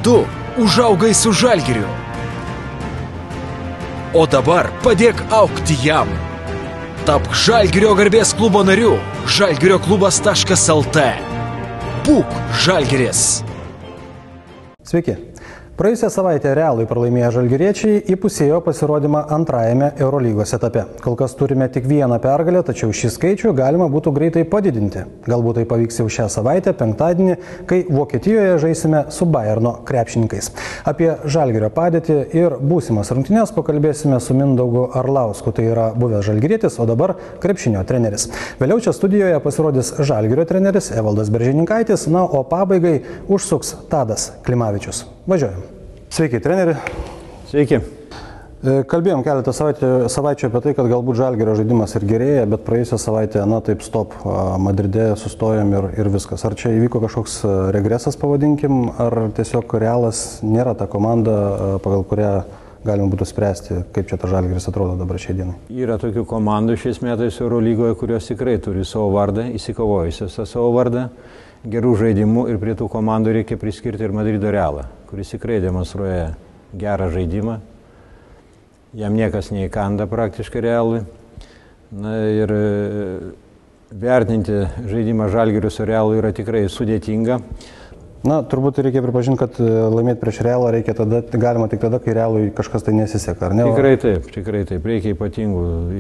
tu užaugai su Žalgiriu. O dabar padėk augti jam. Tapk Žalgirio garbės klubo nariu. žalgirioklubas.lt. Būk Žalgiris. Sveiki. Praėjusią savaitę Realui pralaimėję žalgiriečiai įpusėjo pasirodymą antrajame Eurolygos etape. Kol kas turime tik vieną pergalę, tačiau šį skaičių galima būtų greitai padidinti. Galbūt tai pavyks jau šią savaitę, penktadienį, kai Vokietijoje žaisime su Bayerno krepšininkais. Apie Žalgirio padėtį ir būsimas rungtynes pakalbėsime su Mindaugu Arlausku, tai yra buvęs žalgirietis, o dabar krepšinio treneris. Vėliau čia studijoje pasirodys Žalgirio treneris Evaldas Beržininkaitis, na, o pabaigai užsuks Tadas Klimavičius. Važiuojam. Sveiki, treneri. Sveiki. Kalbėjom keletą savaičių apie tai, kad galbūt Žalgirio žaidimas ir gerėja, bet praėjusią savaitę, taip stop, Madride sustojom ir viskas. Ar čia įvyko kažkoks regresas, pavadinkim, ar tiesiog Realas nėra ta komanda, pagal kurią galima būtų spręsti, kaip čia ta Žalgiris atrodo dabar šiai dienai? Yra tokių komandų šiais metais Eurolygoje, kurios tikrai turi savo vardą, įsikovojusios savo vardą, gerų žaidimų, ir prie tų komandų reikia priskirti ir Madrido Realą, kuris tikrai demonstruoja gerą žaidimą. Jam niekas neįkanda praktiškai Realui. Na ir vertinti žaidimą Žalgirio su Realu yra tikrai sudėtinga. Na, turbūt reikia pripažinti, kad laimėti prieš Realą galima tik tada, kai Realui kažkas tai nesiseka, ar ne? Tikrai taip. Reikia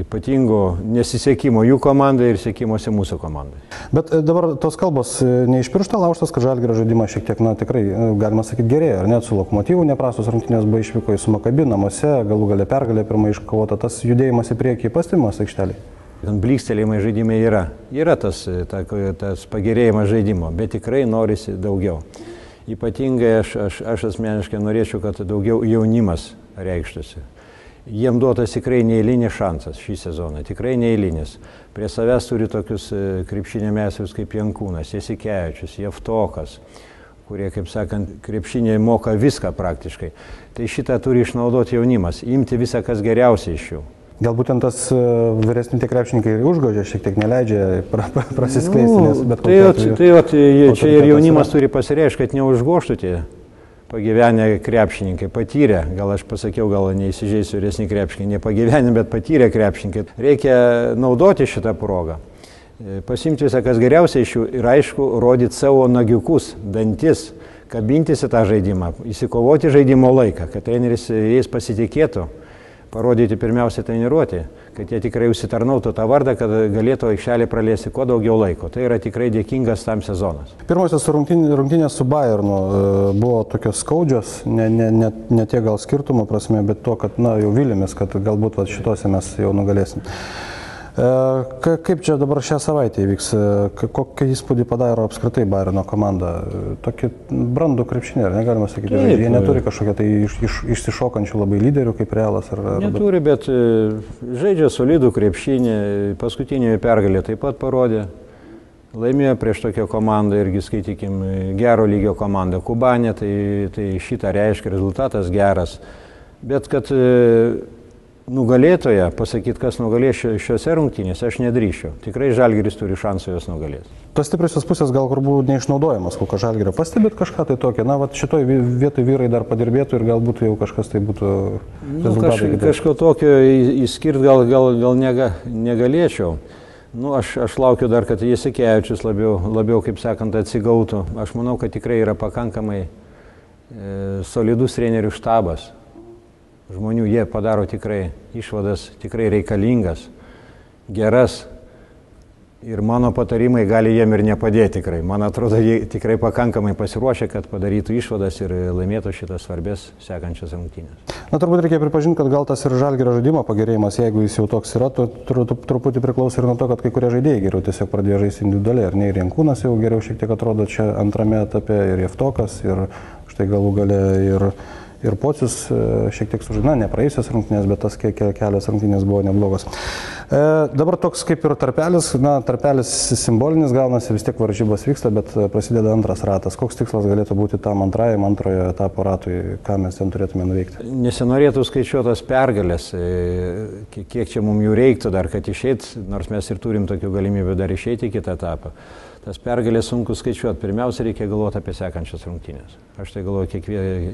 ypatingo nesisekimo jų komandai ir sekimosi mūsų komandai. Bet dabar tos kalbos ne iš piršto laužtos, kad Žalgirio žaidimas šiek tiek, tikrai, galima sakyti, gerėja, ar net su Lokomotyvu neprastos rungtynės buvo išvyko su Makabi namuose, galų gale pergalė pirmą iškovota, tas judėjimas į priekį pastebimas aikštelėje. Blykstelėjimai žaidimai yra tas pagerėjimas žaidimo, bet tikrai norisi daugiau. Ypatingai aš asmeniškai norėčiau, kad daugiau jaunimas reikštųsi. Jiem duotas tikrai neeilinis šansas šį sezoną, tikrai neeilinis. Prie savęs turi tokius krepšinio meistrus kaip Jankūnas, Jasikevičius, Jeftokas, kurie, kaip sakant, krepšinėje moka viską praktiškai. Tai šitą turi išnaudoti jaunimas, imti visą, kas geriausia iš jų. Galbūt tas vyresni tie krepšininkai užgožia, šiek tiek neleidžia prasiskleisti, nes bet kokiu atveju. Čia ir jaunimas turi pasireikšti, kad neužgožtų tie pagyvenę krepšininkai, patyrę, gal aš pasakiau, gal neįsižeisiu vyresni krepšininkai, nepagyvenę, bet patyrę krepšininkai. Reikia naudoti šitą progą, pasimti visą, kas geriausia iš jų ir aišku, rodyti savo nagiukus, dantis, kabintis į tą žaidimą, įsikovoti žaidimo laiką, kad treneris jais pasitikėtų. Parodyti pirmiausia treniruoti, kad jie tikrai užsitarnautų tą vardą, kad galėtų aikštelį praleisti kuo daugiau laiko. Tai yra tikrai dėkingas tam sezonas. Pirmosios rungtynės su Bayernu buvo tokios skaudžios, ne tiek gal skirtumo prasme, bet to, kad jau vilėmės, kad galbūt šitose mes jau nugalėsim. Kaip čia dabar šią savaitę įvyks? Kokį įspūdį padaro apskritai Bayerno komanda? Tokį brandų krepšinį, ar negalima sakyti? Jie neturi kažkokią tai išsišokančių labai lyderių kaip Realas? Neturi, bet žaidžia solidų krepšinį. Paskutinėje pergalė taip pat parodė. Laimėjo prieš tokią komandą irgi, skaitykim, gero lygio komandą Kubanė, tai šitą reiškia, rezultatas geras. Bet kad nugalėtoje, pasakyti, kas nugalės šiuose rungtynėse, aš nedrįšiu. Tikrai Žalgiris turi šansų jos nugalėti. Tos stipriosios pusės gal kur buvo neišnaudojamas, kol kas Žalgirio. Pastebėt kažką tai tokio? Šitoj vietoj vyrai dar padirbėtų ir galbūt jau kažkas tai būtų rezultatai. Kažko tokio įskirti gal negalėčiau. Aš laukiu dar, kad Jasikevičius labiau, kaip sakant, atsigautų. Aš manau, kad tikrai yra pakankamai solidus trenerių štabas. Žmonių jie padaro tikrai išvadas, tikrai reikalingas, geras ir mano patarimai gali jiem ir nepadėti tikrai. Man atrodo, jie tikrai pakankamai pasiruošę, kad padarytų išvadas ir laimėtų šitas svarbės sekančias rungtynės. Turbūt reikia pripažinti, kad gal tas ir Žalgirio žaidimo pagerėjimas, jeigu jis jau toks yra, truputį priklauso ir nuo to, kad kai kurie žaidėjai geriau tiesiog pradėjo žaisti individualiai, ar ne, ir Jankūnas jau geriau šiek tiek atrodo čia antrame etape, ir Jeftokas, ir štai galų gale ir Pocius šiek tiek sužaidė, ne praėjusios rungtynės, bet tas kelios rungtynės buvo neblogos. Dabar toks kaip ir tarpelis, tarpelis simbolinis gaunasi, vis tiek varžybos vyksta, bet prasideda antras ratas. Koks tikslas galėtų būti tam antrojo etapo ratui, ką mes ten turėtume nuveikti? Nesinorėtų skaičiuotas pergalės, kiek čia mums jų reiktų dar, kad išeit, nors mes ir turim tokių galimybių dar išeiti į kitą etapą. Tas pergalės sunku skaičiuoti. Pirmiausia, reikia galvoti apie sekančias rungtynės. Aš tai galvoju,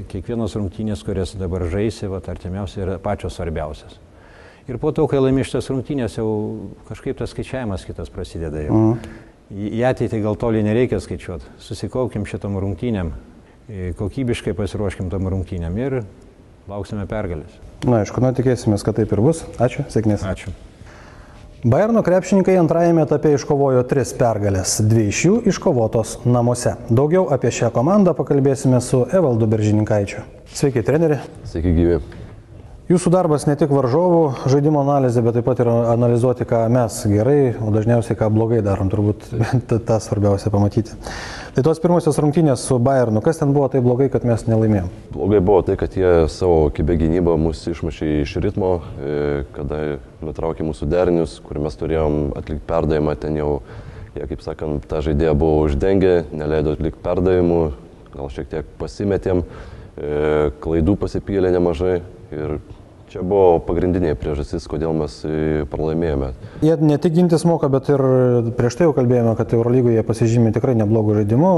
kiekvienos rungtynės, kurias dabar žaisi, artimiausiai yra pačios svarbiausias. Ir po to, kai laimi šitas rungtynės, jau kažkaip tas skaičiavimas kitas prasideda jau. Į ateitį gal toli nereikia skaičiuoti. Susikaukim šitam rungtynėm, kokybiškai pasiruoškim tam rungtynėm ir lauksime pergalės. Na, aišku, tikėsimės, kad taip ir bus. Ačiū, sėkmės. Ačiū. Bayerno krepšininkai antrajame etape iškovojo 3 pergalės, 2 iš jų iškovotos namuose. Daugiau apie šią komandą pakalbėsime su Evaldu Beržininkaičiu. Sveiki, treneri. Sveiki, gyvi. Jūsų darbas ne tik varžovų žaidimo analizė, bet taip pat ir analizuoti, ką mes gerai, o dažniausiai ką blogai darom, turbūt tą svarbiausia pamatyti. Tai tos pirmosios rungtynės su Bayernu, kas ten buvo taip blogai, kad mes nelaimėjom? Blogai buvo tai, kad jie savo kibę gynybą mus išmušė iš ritmo, kada nutraukė mūsų derinius, kur mes turėjom atlikti perdavimą, ten jau, jie, kaip sakant, tą žaidėją buvo uždengę, neleido atlikti perdavimų, gal šiek tiek pasimetėm, klaidų pasipylė nemažai ir čia buvo pagrindinė priežastis, kodėl mes pralaimėjome. Jie ne tik gintis moka, bet ir prieš tai jau kalbėjome, kad Eurolygoje pasižymė tikrai neblogų žaidimų,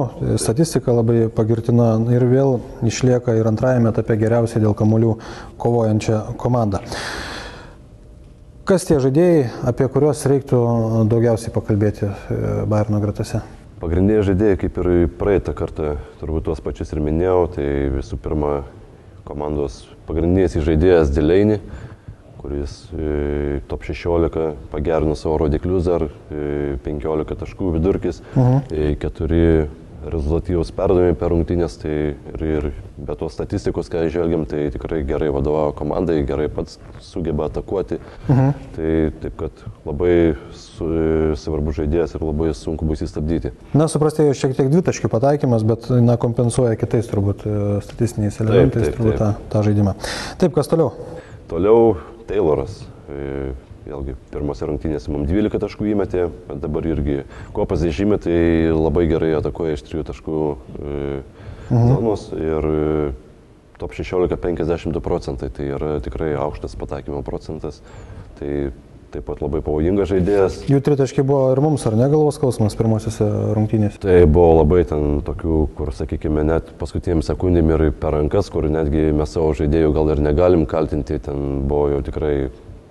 statistika labai pagirtina ir vėl išlieka ir antrajame etape geriausiai dėl kamuolių kovojančią komandą. Kas tie žaidėjai, apie kuriuos reiktų daugiausiai pakalbėti Bayerno gretose? Pagrindiniai žaidėjai, kaip ir praeitą kartą, turbūt tuos pačius ir minėjau, tai visų pirma komandos pagrindinis žaidėjas Delaney, kuris top 16 pagerino savo rodiklius, dar 15 taškų vidurkis, 4 rezultatyvūs perdavimai per rungtynės, tai ir be tos statistikos, ką žvelgiam, tai tikrai gerai vadovavo komandai, gerai pats sugeba atakuoti. Tai taip, kad labai svarbus žaidėjas ir labai sunku bus įstabdyti. Na, suprastėjo šiek tiek dvitaškių pataikymas, bet kompensuoja kitais turbūt statistiniais elementais tą žaidimą. Taip, kas toliau? Toliau Tayloras. Vėlgi, pirmose rungtynėse mums 12 taškų įmetė, bet dabar irgi ko pasižymė, tai labai gerai atakuoja iš 3 taškų zonos ir top 16 52%, tai yra tikrai aukštas pataikymo procentas. Tai taip pat labai pavojingas žaidėjas. Jų 3 taškai buvo ir mums, ar ne, galvos skausmas pirmosiose rungtynėse? Tai buvo labai ten tokių, kur, sakykime, net paskutinėm sekundėm ir per rankas, kur netgi mes savo žaidėjų gal ir negalim kaltinti, ten buvo jau tikrai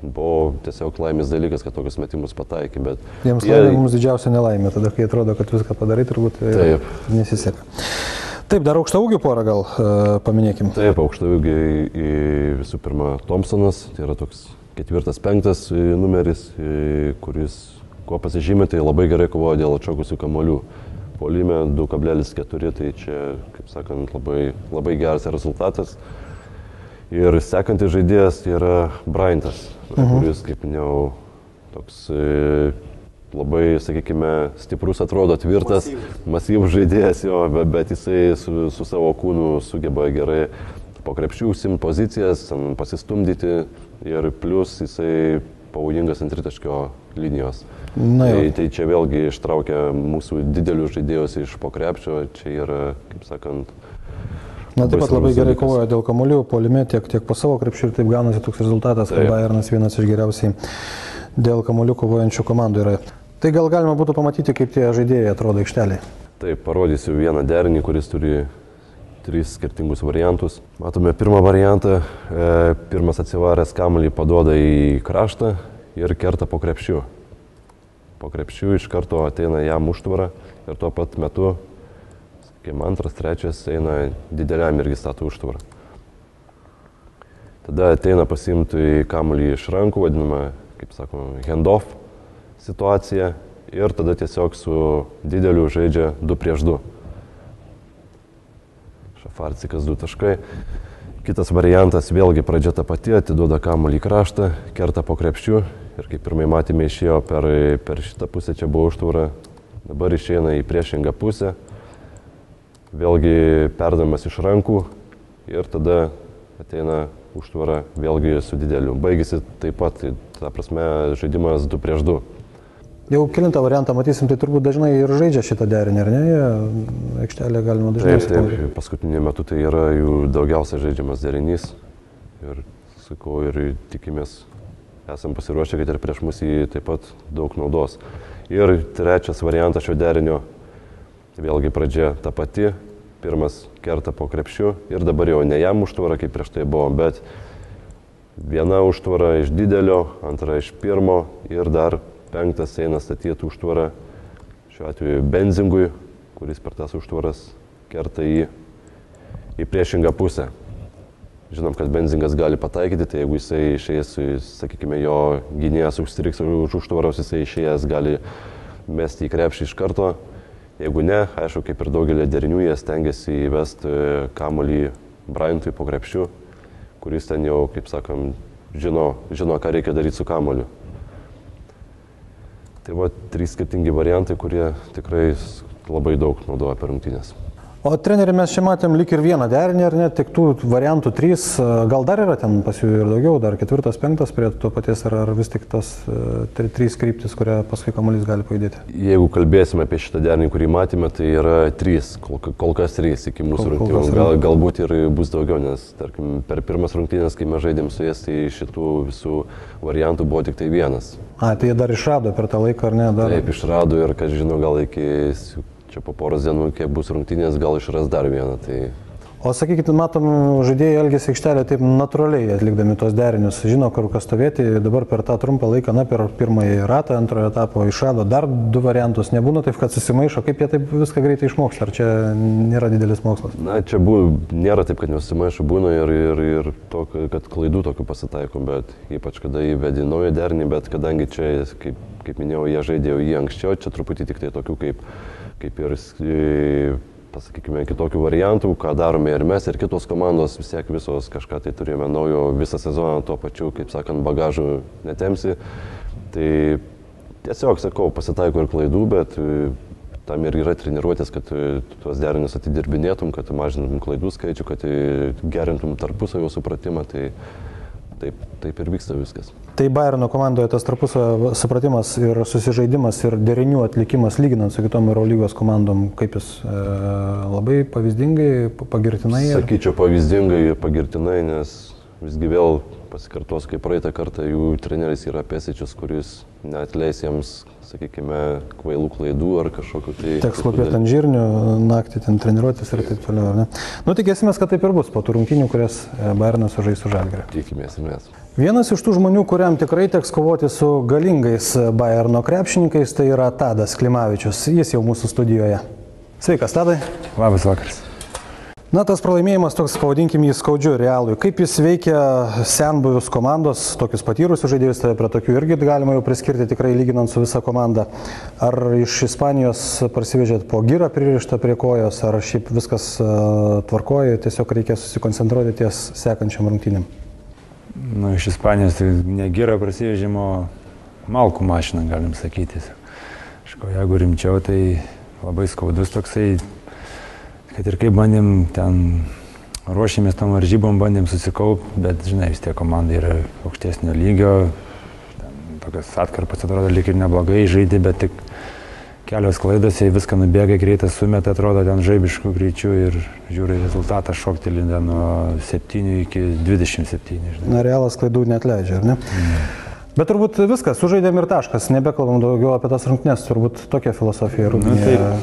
tiesiog laimės dalykas, kad tokius metimus pataikė, bet... Jiems laimė, mums didžiausia nelaimė, tada kai atrodo, kad viską padarai, turbūt nesiseka. Taip, dar aukštaūgių porą gal paminėkim. Taip, aukštaūgiai visų pirma Thompsonas, tai yra toks 4-5 numeris, kuris kuo pasižymė, tai labai gerai kovoja dėl atšokusių kamuolių. Puolime 2,4, tai čia, kaip sakant, labai geras rezultatas. Ir sekantis žaidėjas yra Bryantas, kuris, kaip minėjau, toks labai, sakykime, stiprus atrodo, tvirtas, masyvus žaidėjas jo, bet jisai su savo kūnu sugeba gerai po krepšių užsiimti pozicijas, pasistumdyti ir plus jisai pavojingas ant tritaškio linijos. Tai čia vėlgi ištraukia mūsų didelius žaidėjus iš po krepšio, čia yra, kaip sakant, Na, taip pat labai gerai kovoja dėl kamuolių, puolime, tiek po savo krepšių ir taip gaunasi toks rezultatas, kad Bayernas vienas iš geriausiai dėl kamuolių kovojančių komandų yra. Tai gal galima būtų pamatyti, kaip tie žaidėjai atrodo aikštelėje. Taip, parodysiu vieną derinį, kuris turi 3 skirtingus variantus. Matome pirmą variantą, pirmas atsivaręs kamuolį paduoda į kraštą ir kerta po krepšių. Po krepšių iš karto ateina jam užtvara ir tuo pat metu antras, trečias eina dideliam irgi stato užtvarą. Tada ateina pasiimti kamuolį iš rankų, vadinama, kaip sakoma, handoff situacija ir tada tiesiog su dideliu žaidžia 2 prieš 2. Šafarcikas 2 taškai. Kitas variantas, vėlgi pradžia ta pati, atiduoda kamuolį į kraštą, kerta po krepšių ir kaip pirmai matėme išėjo per šitą pusę, čia buvo užtvara, dabar išeina į priešingą pusę. Vėlgi perdavimas iš rankų ir tada ateina užtvara vėlgi su dideliu. Baigėsi taip pat, tai, ta prasme, žaidimas 2 prieš 2. Jau kilintą variantą matysim, tai turbūt dažnai ir žaidžia šitą derinį, ar ne? Aikštelė galima dažnai. Taip, paskutiniu metu tai yra jų daugiausia žaidžiamas derinys. Ir, sakau, ir tikimės, esam pasiruošę, kad ir prieš mus jį taip pat daug naudos. Ir trečias variantas šio derinio, vėlgi pradžia ta pati. Pirmas kerta po krepšiu ir dabar jau ne jam užtvara, kaip prieš tai buvo, bet viena užtvara iš didelio, antra iš pirmo ir dar 5 eina statyti užtvarą, šiuo atveju Benzingui, kuris per tas užtvaras kerta į priešingą pusę. Žinom, kad Benzingas gali pataikyti, tai jeigu jisai išėjęs, sakykime, jo gynėjas užstriks už užtvaros, jisai išėjęs gali mesti į krepšį iš karto. Jeigu ne, aišku, kaip ir daugelį derinių, jie stengiasi įvesti kamuolį Bryantui po krepšiu, kuris ten jau, kaip sakom, žino, ką reikia daryti su kamuoliu. Tai va, 3 skirtingi variantai, kurie tikrai labai daug naudoja per rungtynes. O treneri, mes čia matėm lyg ir vieną derinį, ar ne, tik tų variantų 3, gal dar yra ten pas jų ir daugiau, dar 4, 5 prie to paties, ar vis tik tos 3 kryptis, kurią paskui kamuolys gali pajudėti? Jeigu kalbėsime apie šitą derinį, kurį matėme, tai yra 3, kol kas 3 iki mūsų rungtynių, galbūt ir bus daugiau, nes tarkim, per pirmas rungtynės, kai mes žaidėm su jais, tai šitų visų variantų buvo tik tai vienas. Tai jie dar išrado per tą laiką, ar ne? Taip, išrado ir, kad žinau, gal iki čia po poros dienų, kiek bus rungtynės, gal išras dar vieną. Tai... O sakykit, matom, žaidėjai elgėsi aikštelė taip natūraliai atlikdami tos derinius. Žino, kur kas stovėti, dabar per tą trumpą laiką, per pirmąjį ratą, antrojo etapo išrado dar 2 variantus. Nebūna taip, kad susimaišo, kaip jie taip viską greitai išmoksta, ar čia nėra didelis mokslas? Na, čia nėra taip, kad nesusimaišo, būna ir to, kad klaidų tokių pasitaiko, bet ypač kada įvedi naują derinį, bet kadangi čia, kaip minėjau, jie žaidė jį anksčiau, čia truputį tik tai tokių kaip ir, pasakykime, kitokių variantų, ką darome ir mes, ir kitos komandos, vis tiek visos kažką tai turėjome naujo visą sezoną, tuo pačiu, kaip sakant, bagažų netemsi. Tai tiesiog, sakau, pasitaiko ir klaidų, bet tam ir yra treniruotės, kad tuos derinius atidirbinėtum, kad mažintum klaidų skaičių, kad gerintum tarpusavio supratimą. Tai taip ir vyksta viskas. Tai Bayerno komandoje tas tarpusavio supratimas ir susižaidimas ir derinių atlikimas lyginant su kitom Eurolygos komandom, kaip jis labai pavyzdingai, pagirtinai? Sakyčiau pavyzdingai ir pagirtinai, nes visgi vėl pasikartos, kaip praeitą kartą jų treneris yra Pesičius, kuris neatleis jiems, sakykime, kvailų klaidų ar kažkokiu tai... Teks klopėti ant žirnių, naktį ten treniruotis ir taip toliau, ar ne? Nu, tikėsimės, kad taip ir bus po tų rungtynių, kurias Bayernas sužais su Žalgiriu. Tikimės ir mes. Vienas iš tų žmonių, kuriam tikrai teks kovoti su galingais Bayerno krepšininkais, tai yra Tadas Klimavičius. Jis jau mūsų studijoje. Sveikas, Tadai. Labas vakaras. Na, tas pralaimėjimas toks, pavadinkim jį skaudžiu Realui. Kaip jis veikia senbuvius komandos, tokius patyrusius žaidėjus, tai prie tokių irgi galima jau priskirti tikrai lyginant su visa komanda. Ar iš Ispanijos parsivežėt po gyrą pririštą prie kojos, ar šiaip viskas tvarkoja, tiesiog reikia susikoncentruoti ties sekančiam rungtynėm? Nu, iš Ispanijos tai ne gyrą prasivežėm, o malkų mašiną, galim sakyti. Jeigu rimčiau, tai labai skaudus toksai. Kad ir kaip bandėm ten, ruošėmės tom varžybom, bandėm susikaupti, bet, žinai, vis tiek komanda yra aukštesnio lygio. Ten tokias atkarpas atrodo lyg ir neblogai žaidė, bet tik kelios klaidos, jei viską nubėga greitai, sumeta, atrodo ten žaibiškų greičių ir žiūri rezultatą šoktelį nuo 7 iki 27. Žinai. Na, Realas klaidų neatleidžia, ar ne? Bet turbūt viskas, sužaidėm ir taškas, nebekalbam daugiau apie tas rungtynes, turbūt tokia filosofija rungtynėje.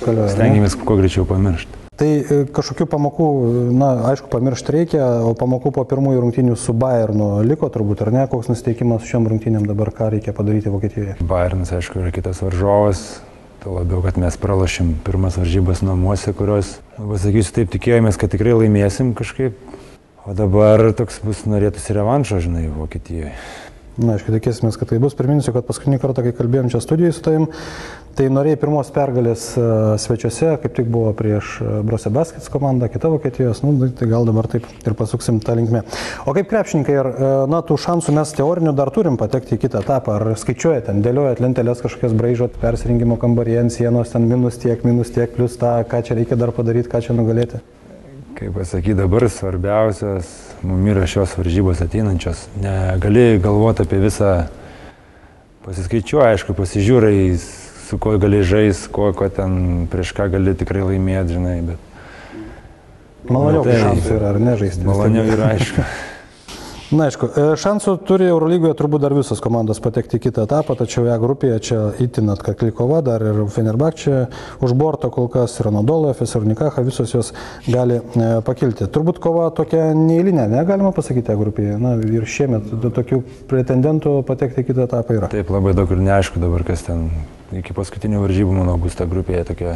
Stengiamės kuo greičiau pamiršti. Tai kažkokių pamokų, na, aišku, pamiršti reikia, o pamokų po pirmųjų rungtynių su Bayernu liko turbūt, ar ne? Koks nusiteikimas šiom rungtynėm dabar, ką reikia padaryti Vokietijoje? Bayernas, aišku, yra kitas varžovas, tuo labiau, kad mes pralošėm pirmas varžybas namuose, kurios, pasakysiu taip, tikėjomės, kad tikrai laimėsim kažkaip, o dabar toks bus norėtųsi revanšo, žinai, Vokietijoje. Na, aišku, tikėsimės, kad tai bus. Priminsiu, kad paskutinį kartą, kai kalbėjom čia studijoje su tavim, tai norėjai pirmos pergalės svečiuose, kaip tik buvo prieš Brose Baskets komandą, kita Vokietijos, nu, tai gal dabar taip ir pasuksim tą linkmę. O kaip krepšininkai, ar, na, tų šansų mes teorinių dar turim patekti į kitą etapą, ar skaičiuojate, ten dėliojat lentelės kažkokias braižot, persirinkimo kambaryje ant sienos, ten minus tiek, plus tą, ką čia reikia dar padaryti, ką čia nugalėti? Kaip pasakyti, dabar svarbiausias mums yra šios varžybos ateinančios. Negali galvoti apie visą, pasiskaičiuoji, aišku, pasižiūrai, su kuo gali žaisti, ko ten prieš ką gali tikrai laimėti, žinai, bet... Maloniau šansų yra, ar ne žaisti? Maloniau yra, aišku. Na, aišku, šansų turi Eurolygoje turbūt dar visos komandos patekti į kitą etapą, tačiau ją grupėje čia itin atkakli kova, dar ir Fenerbahčė už borto kol kas, ir Anadolu Efes, ir Unikaha, visos jos gali pakilti. Turbūt kova tokia neeilinė, negalima pasakyti grupėje, na ir šiemet tokių pretendentų patekti į kitą etapą yra. Taip, labai daug ir neaišku dabar, kas ten iki paskutinių varžybų, manau, bus ta grupėje tokia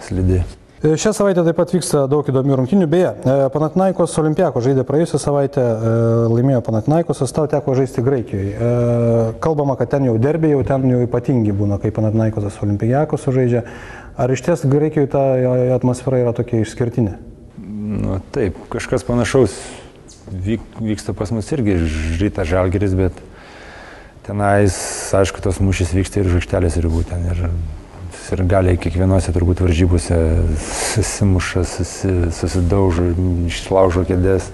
slidi. Šią savaitę taip pat vyksta daug įdomių rungtynių. Beje, Panathinaikos Olimpiako žaidė praėjusią savaitę, laimėjo Panathinaikosas, tau teko žaisti Graikijoje. Kalbama, kad ten jau derbiai, jau ten jau ypatingi būna, kai Panathinaikosas Olimpiakos sužaidžia. Ar iš ties Graikijoje ta atmosfera yra tokia išskirtinė? Nu, taip, kažkas panašaus vyksta pas mus irgi, Rytas Žalgiris, bet tenais, aišku, tos mūšis vyksta ir žaikštelės ribų ten. Ir gali kiekvienose turbūt varžybose susimuša, susidaužo, išlaužo kėdės,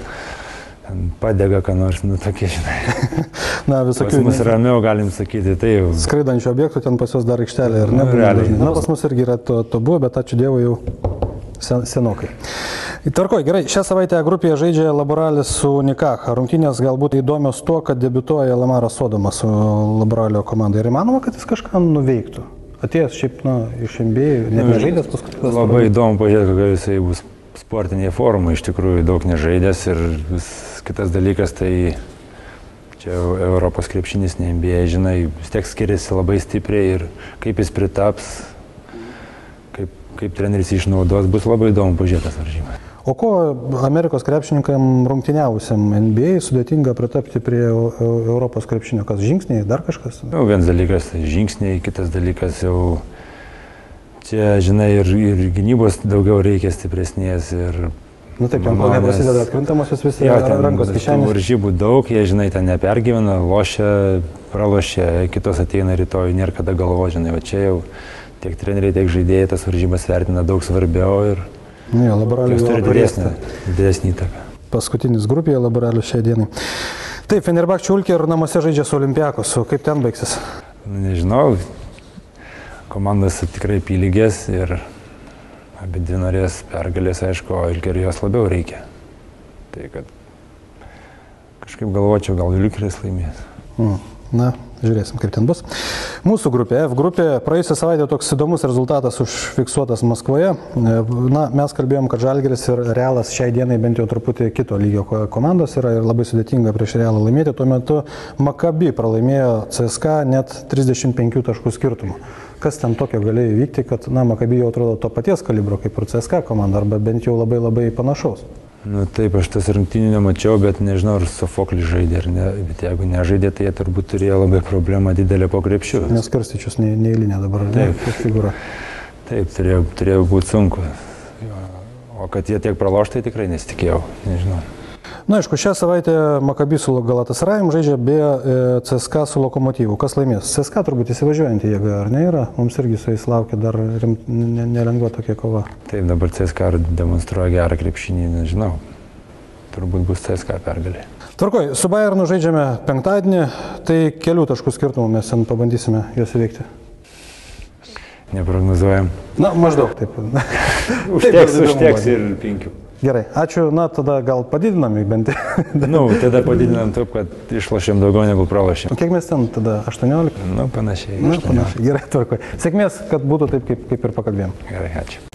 padega, ką nors, nu tokie, žinai. Na, visokių... Pas mus ramiau, galim sakyti, tai jau... Skraidančių objektų ten pas juos dar aikštelė ir nebūna dažnai. Na, pas mus irgi yra to buvo, bet ačiū Dievui jau senokai. Tvarkoj, gerai, šią savaitę grupėje žaidžia Laboralis su Unikaha. Rungtynės galbūt įdomios tuo, kad debiutuoja Lamaras Sodomas su Laboralio komanda. Ir įmanoma, kad jis kažką nuveiktų? Atėjęs šiaip, iš NBA, net nežaidęs paskutinis. Labai įdomu pažiūrėti, kokia jisai bus sportinėje formoje, iš tikrųjų daug nežaidęs ir kitas dalykas, tai čia Europos krepšinis, ne NBA, žinai, vis tiek skiriasi labai stipriai ir kaip jis pritaps, kaip treneris išnaudos, bus labai įdomu pažiūrėti tas varžybas. O ko Amerikos krepšininkam rungtyniavusiam NBA sudėtinga pritapti prie Europos krepšinio? Kas žingsniai, dar kažkas? Nu, vienas dalykas žingsniai, kitas dalykas jau čia, žinai, ir gynybos daugiau reikia stipresnės ir... Nu taip, kol neprasideda atkrintamosios visi rankos kišenės. Varžybų daug, jie, žinai, ten nepergyvena, lošia, pralošia, kitos ateina rytoj, nėra kada galvo, žinai, va čia jau tiek treneriai, tiek žaidėjai tas varžybas vertina daug svarbiau ir... Ne, Laboralius turi didesnį įtaką. Paskutinis grupėje Laboralius šiai dienai. Taip, Fenerbahčė Ulkė ir namuose žaidžia su Olimpiakosu. Kaip ten baigsis? Nežinau. Komandos tikrai apylygės ir abi dvi norės pergalės, aišku, o Ulkė jos labiau reikia. Tai kad kažkaip galvočiau, gal Ulkės laimės. Na, žiūrėsim, kaip ten bus. Mūsų grupė, F grupė, praėjusią savaitę toks įdomus rezultatas užfiksuotas Maskvoje. Na, mes kalbėjom, kad Žalgiris ir Realas šiai dienai bent jau truputį kito lygio komandos yra ir labai sudėtinga prieš Realą laimėti. Tuo metu Maccabi pralaimėjo CSKA net 35 taškų skirtumų. Kas ten tokio galėjo įvykti, kad, na, Maccabi jau atrodo to paties kalibro kaip ir CSKA komanda, arba bent jau labai panašaus? Nu taip, aš tas rungtynių nemačiau, bet nežinau, ar Sofoklis žaidė ar ne, bet jeigu nežaidė, tai jie turbūt turėjo labai problemą didelę po krepšiu. Nes Karstičius neeilinė dabar, ne, figūra. Taip, turėjo būti sunku. O kad jie tiek praloštai, tikrai nesitikėjau, nežinau. Na, aišku, šią savaitę Maccabi su Galatasarayum žaidžia beje CSKA su Lokomotyvu. Kas laimės? CSKA turbūt įsivažiuojantį jėgą, ar ne yra? Mums irgi su jais laukia dar nelengva tokia kova. Taip, dabar CSKA demonstruoja gerą krepšinį, nežinau. Turbūt bus CSKA pergalė. Tvarkoj, su Bayernu žaidžiame penktadienį, tai kelių taškų skirtumų mes ten pabandysime juos įveikti. Neprognozuojam. Na, maždaug taip. Užteks ir 5. Gerai, ačiū. Na, tada gal padidinam bent. Nu, tada padidinam taip, kad išlošėm daugiau negu pralošėm. O kiek mes ten tada? 18? Nu, panašiai. Panašiai. Gerai, tvarkoj. Sėkmės, kad būtų taip, kaip ir pakalbėjom. Gerai, ačiū.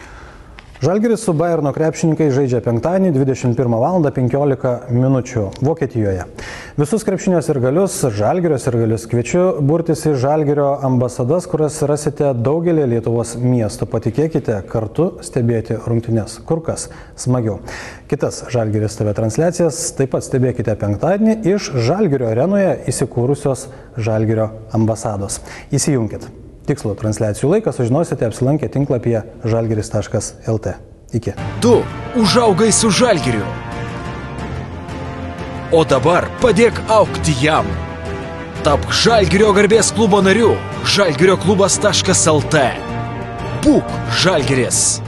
Žalgiris su Bayerno krepšininkai žaidžia penktadienį 21:15 Vokietijoje. Visus krepšinio sirgalius, Žalgirio sirgalius kviečiu burtis į Žalgirio ambasadas, kurias rasite daugelį Lietuvos miestų. Patikėkite, kartu stebėti rungtynes kur kas smagiau. Kitas Žalgiris TV transliacijas taip pat stebėkite penktadienį iš Žalgirio arenoje įsikūrusios Žalgirio ambasados. Įsijunkit. Tikslų transliacijų laiką sužinosite apsilankę tinklapyje žalgiris.lt. Iki. Tu užaugai su Žalgiriu. O dabar padėk augti jam. Tapk Žalgirio garbės klubo nariu. žalgirioklubas.lt. Būk Žalgiris.